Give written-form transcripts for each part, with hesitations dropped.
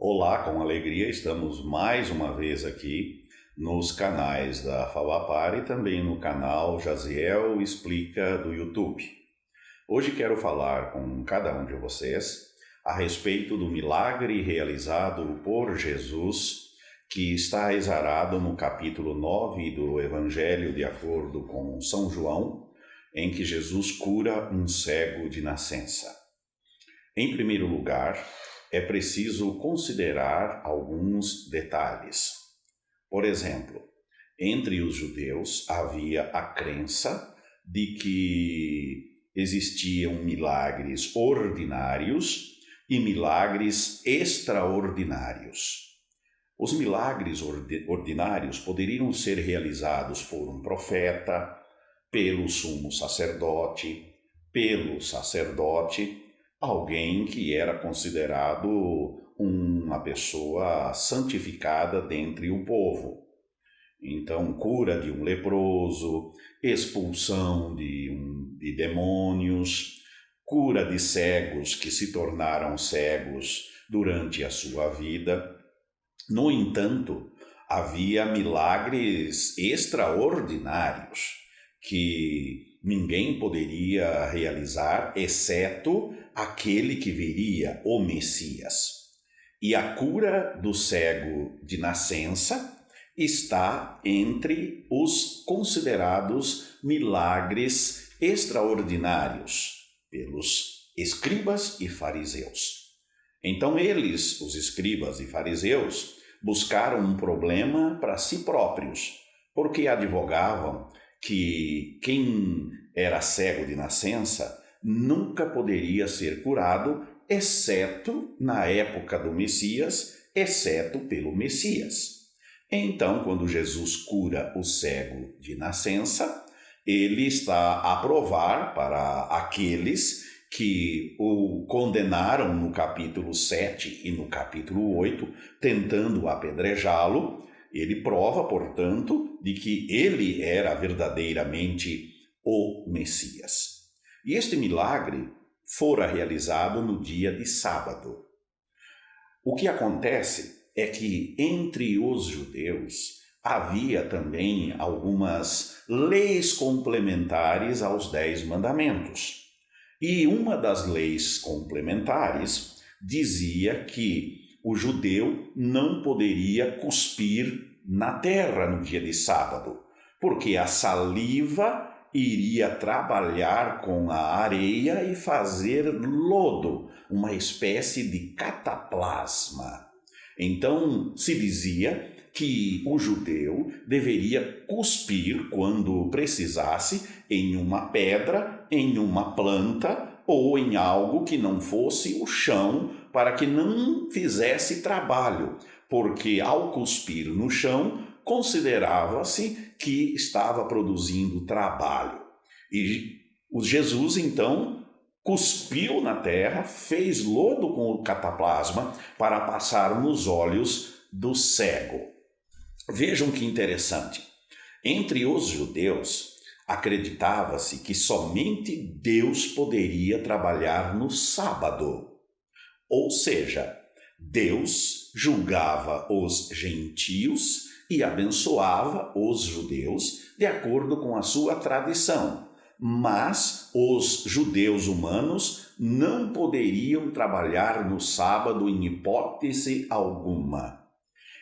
Olá, com alegria estamos mais uma vez aqui nos canais da Favapar e também no canal Jaziel Explica do YouTube. Hoje quero falar com cada um de vocês a respeito do milagre realizado por Jesus, que está exarado no capítulo 9 do Evangelho de acordo com São João, em que Jesus cura um cego de nascença. Em primeiro lugar, é preciso considerar alguns detalhes. Por exemplo, entre os judeus havia a crença de que existiam milagres ordinários e milagres extraordinários. Os milagres ordinários poderiam ser realizados por um profeta, pelo sumo sacerdote, alguém que era considerado uma pessoa santificada dentre o povo. Então, cura de um leproso, expulsão de demônios, cura de cegos que se tornaram cegos durante a sua vida. No entanto, havia milagres extraordinários que ninguém poderia realizar, exceto aquele que viria, o Messias. E a cura do cego de nascença está entre os considerados milagres extraordinários pelos escribas e fariseus. Então eles, os escribas e fariseus, buscaram um problema para si próprios, porque advogavam que quem era cego de nascença nunca poderia ser curado, exceto na época do Messias, exceto pelo Messias. Então, quando Jesus cura o cego de nascença, ele está a provar para aqueles que o condenaram no capítulo 7 e no capítulo 8, tentando apedrejá-lo. Ele prova, portanto, de que ele era verdadeiramente o Messias. E este milagre fora realizado no dia de sábado. O que acontece é que entre os judeus havia também algumas leis complementares aos 10 mandamentos. E uma das leis complementares dizia que o judeu não poderia cuspir na terra no dia de sábado, porque a saliva iria trabalhar com a areia e fazer lodo, uma espécie de cataplasma. Então se dizia que o judeu deveria cuspir quando precisasse em uma pedra, em uma planta ou em algo que não fosse o chão, para que não fizesse trabalho, porque ao cuspir no chão, considerava-se que estava produzindo trabalho. E o Jesus, então, cuspiu na terra, fez lodo com o cataplasma para passar nos olhos do cego. Vejam que interessante. Entre os judeus, acreditava-se que somente Deus poderia trabalhar no sábado. Ou seja, Deus julgava os gentios e abençoava os judeus de acordo com a sua tradição. Mas os judeus humanos não poderiam trabalhar no sábado em hipótese alguma.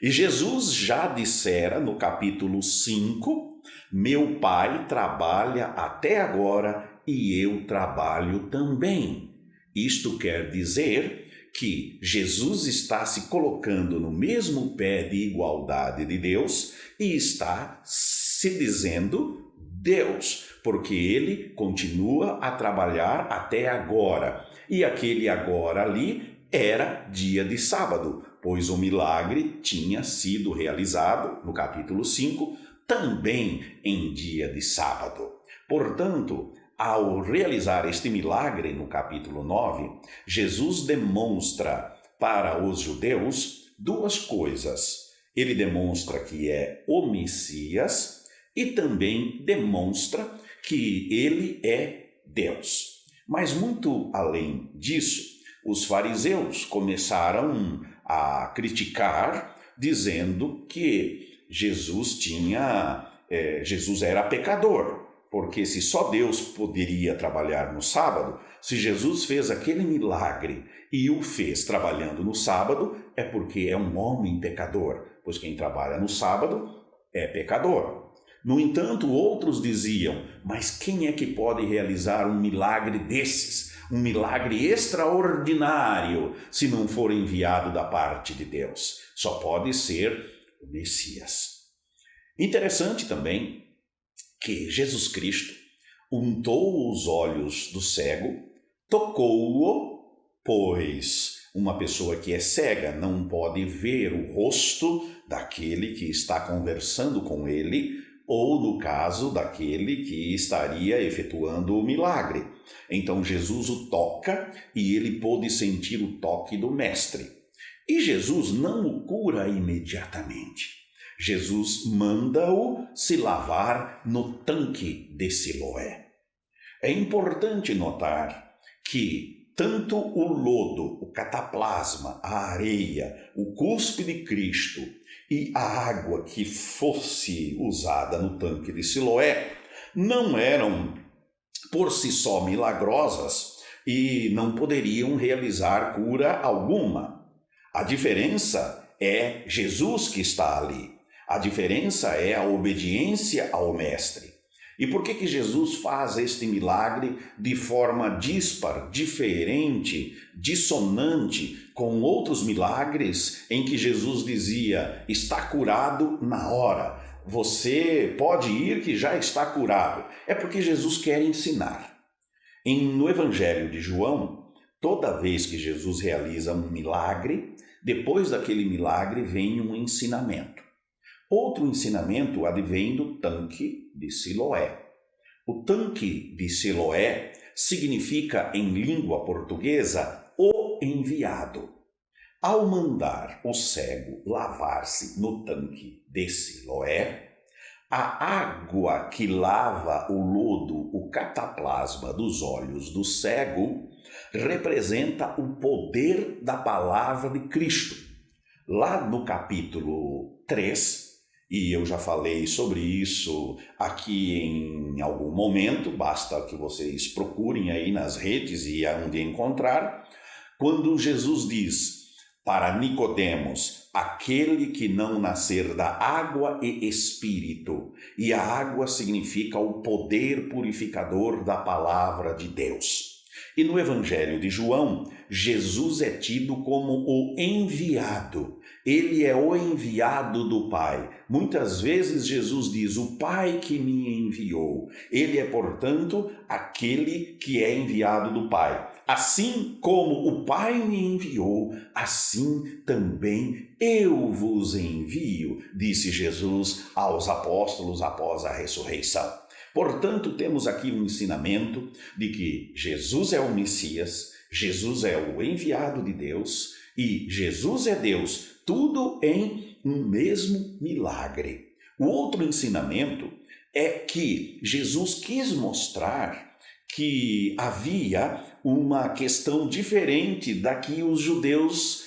E Jesus já dissera no capítulo 5, meu Pai trabalha até agora e eu trabalho também. Isto quer dizer que Jesus está se colocando no mesmo pé de igualdade de Deus e está se dizendo Deus, porque ele continua a trabalhar até agora. E aquele agora ali era dia de sábado, pois o milagre tinha sido realizado, no capítulo 5, também em dia de sábado. Portanto, ao realizar este milagre no capítulo 9, Jesus demonstra para os judeus duas coisas. Ele demonstra que é o Messias e também demonstra que ele é Deus. Mas muito além disso, os fariseus começaram a criticar, dizendo que Jesus era pecador, porque se só Deus poderia trabalhar no sábado, se Jesus fez aquele milagre e o fez trabalhando no sábado, é porque é um homem pecador, pois quem trabalha no sábado é pecador. No entanto, outros diziam, mas quem é que pode realizar um milagre desses? Um milagre extraordinário, se não for enviado da parte de Deus. Só pode ser o Messias. Interessante também que Jesus Cristo untou os olhos do cego, tocou-o, pois uma pessoa que é cega não pode ver o rosto daquele que está conversando com ele, ou no caso daquele que estaria efetuando o milagre. Então Jesus o toca e ele pôde sentir o toque do mestre. E Jesus não o cura imediatamente. Jesus manda-o se lavar no tanque de Siloé. É importante notar que tanto o lodo, o cataplasma, a areia, o cuspe de Cristo e a água que fosse usada no tanque de Siloé não eram por si só milagrosas e não poderiam realizar cura alguma. A diferença é Jesus que está ali. A diferença é a obediência ao Mestre. E por que Jesus faz este milagre de forma díspar, diferente, dissonante com outros milagres em que Jesus dizia, está curado na hora, você pode ir que já está curado? É porque Jesus quer ensinar. No Evangelho de João, toda vez que Jesus realiza um milagre, depois daquele milagre vem um ensinamento. Outro ensinamento advém do tanque de Siloé. O tanque de Siloé significa, em língua portuguesa, o enviado. Ao mandar o cego lavar-se no tanque de Siloé, a água que lava o lodo, o cataplasma dos olhos do cego, representa o poder da palavra de Cristo. Lá no capítulo 3, e eu já falei sobre isso aqui em algum momento, basta que vocês procurem aí nas redes e aonde encontrar, quando Jesus diz para Nicodemos, aquele que não nascer da água e espírito, e a água significa o poder purificador da palavra de Deus. E no Evangelho de João, Jesus é tido como o enviado. Ele é o enviado do Pai. Muitas vezes Jesus diz, o Pai que me enviou. Ele é, portanto, aquele que é enviado do Pai. Assim como o Pai me enviou, assim também eu vos envio, disse Jesus aos apóstolos após a ressurreição. Portanto, temos aqui um ensinamento de que Jesus é o Messias, Jesus é o enviado de Deus e Jesus é Deus, tudo em um mesmo milagre. O outro ensinamento é que Jesus quis mostrar que havia uma questão diferente da que os judeus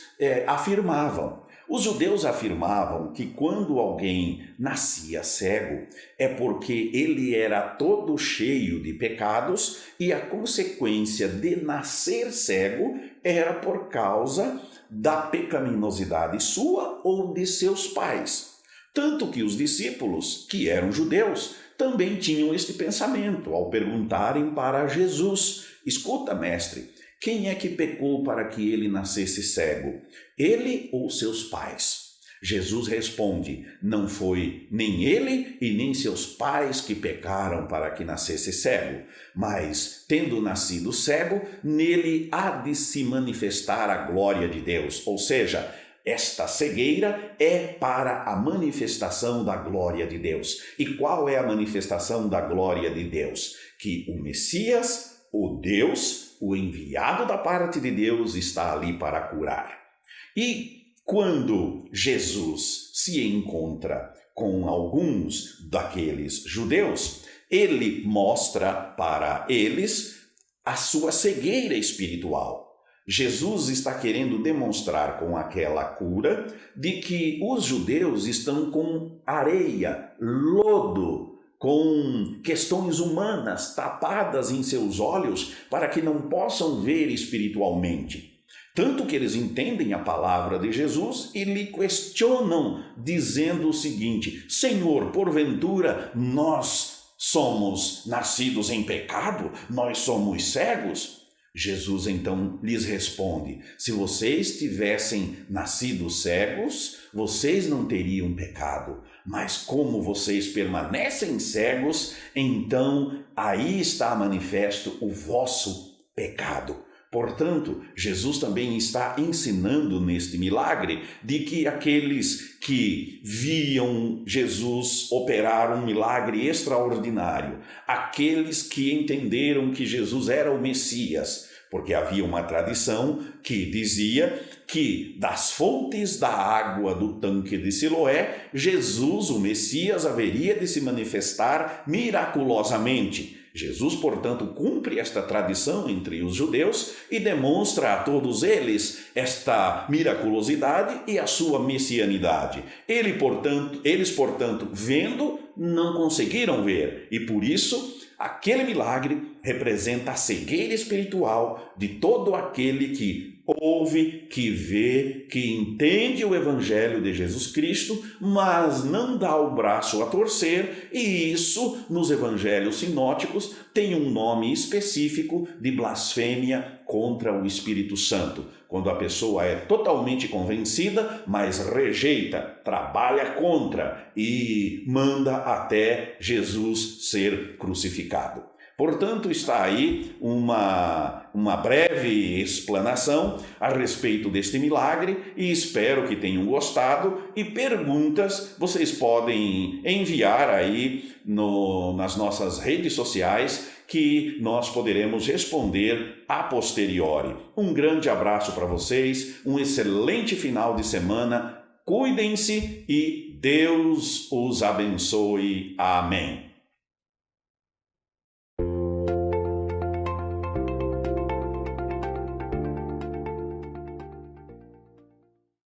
afirmavam. Os judeus afirmavam que quando alguém nascia cego é porque ele era todo cheio de pecados e a consequência de nascer cego era por causa da pecaminosidade sua ou de seus pais. Tanto que os discípulos, que eram judeus, também tinham este pensamento ao perguntarem para Jesus, escuta, mestre, quem é que pecou para que ele nascesse cego? Ele ou seus pais? Jesus responde, não foi nem ele e nem seus pais que pecaram para que nascesse cego, mas, tendo nascido cego, nele há de se manifestar a glória de Deus, ou seja, esta cegueira é para a manifestação da glória de Deus. E qual é a manifestação da glória de Deus? Que o Messias, o Deus, o enviado da parte de Deus, está ali para curar. E quando Jesus se encontra com alguns daqueles judeus, ele mostra para eles a sua cegueira espiritual. Jesus está querendo demonstrar com aquela cura de que os judeus estão com areia, lodo, com questões humanas tapadas em seus olhos para que não possam ver espiritualmente. Tanto que eles entendem a palavra de Jesus e lhe questionam, dizendo o seguinte: Senhor, porventura nós somos nascidos em pecado? Nós somos cegos? Jesus então lhes responde: se vocês tivessem nascido cegos, vocês não teriam pecado. Mas como vocês permanecem cegos, então aí está manifesto o vosso pecado. Portanto, Jesus também está ensinando neste milagre de que aqueles que viam Jesus operar um milagre extraordinário, aqueles que entenderam que Jesus era o Messias, porque havia uma tradição que dizia que das fontes da água do tanque de Siloé, Jesus, o Messias, haveria de se manifestar miraculosamente. Jesus, portanto, cumpre esta tradição entre os judeus e demonstra a todos eles esta miraculosidade e a sua messianidade. Eles, portanto, vendo, não conseguiram ver, e por isso aquele milagre representa a cegueira espiritual de todo aquele que ouve, que vê, que entende o Evangelho de Jesus Cristo, mas não dá o braço a torcer, e isso, nos Evangelhos sinóticos, tem um nome específico de blasfêmia contra o Espírito Santo. Quando a pessoa é totalmente convencida, mas rejeita, trabalha contra e manda até Jesus ser crucificado. Portanto, está aí uma breve explanação a respeito deste milagre e espero que tenham gostado. E perguntas vocês podem enviar aí nas nossas redes sociais que nós poderemos responder a posteriori. Um grande abraço para vocês, um excelente final de semana, cuidem-se e Deus os abençoe. Amém.